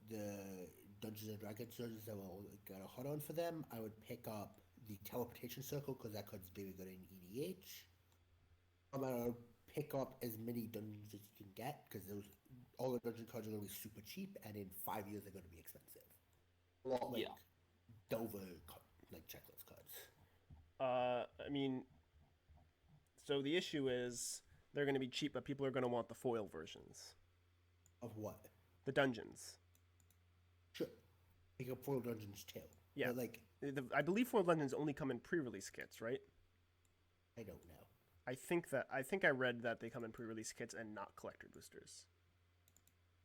the Dungeons and Dragons judges that will get a hot on for them. I would pick up the teleportation circle because that card's very good in EDH. I would pick up as many dungeons as you can get, because all the dungeon cards are going to be super cheap, and in 5 years they're going to be expensive. A lot like Delver, like checklist cards. I mean, so the issue is they're going to be cheap, but people are going to want the foil versions. Of what? The dungeons. Sure. Pick up foil dungeons too. Yeah. But like, I believe foil dungeons only come in pre-release kits, right? I don't know. I think I read that they come in pre-release kits and not collector boosters.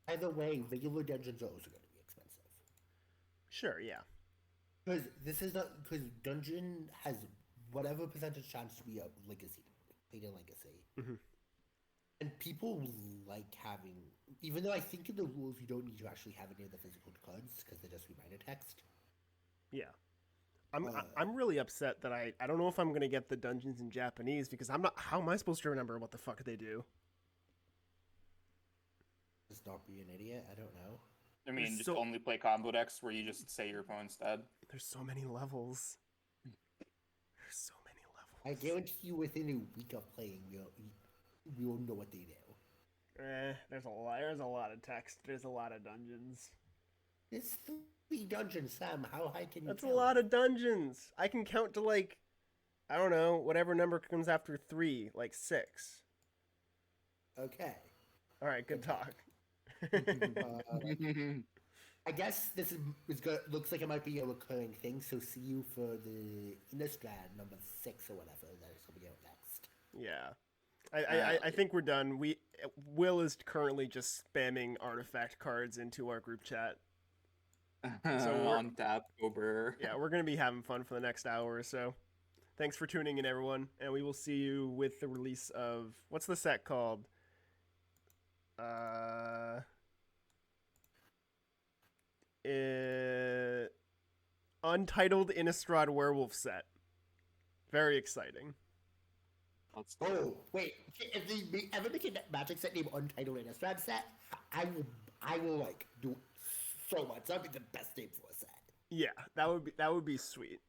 Either way, regular dungeons are also going to be expensive. Sure, yeah. Because this is not, because dungeon has whatever percentage chance to be a legacy, played in legacy. Mm-hmm. And people like having, even though I think in the rules you don't need to actually have any of the physical cards because they're just reminder text. Yeah. I'm really upset that I don't know if I'm gonna get the dungeons in Japanese, because I'm not. How am I supposed to remember what the fuck they do? Just not be an idiot. I don't know. I mean, just only play combo decks where you just say your opponent's dead. There's so many levels. There's so many levels. I guarantee you, within a week of playing, we will know what they do. There's a lot of text. There's a lot of dungeons. It's 3 dungeons, Sam. How high can you That's count? a lot of dungeons. I can count to, like, I don't know, whatever number comes after 3, like 6. Okay. All right, good talk. I guess this is good. Looks like it might be a recurring thing. So see you for the Innistrad number 6 or whatever that is coming out next. Yeah. I think we're done. Will is currently just spamming artifact cards into our group chat. So we're on tap over. Yeah, we're gonna be having fun for the next hour or so. Thanks for tuning in, everyone, and we will see you with the release of, what's the set called? Untitled Innistrad Werewolf set. Very exciting. Oh wait! If they ever make a Magic set named Untitled Innistrad set, I will like do so much. That'd be the best name for a set. Yeah, that would be sweet.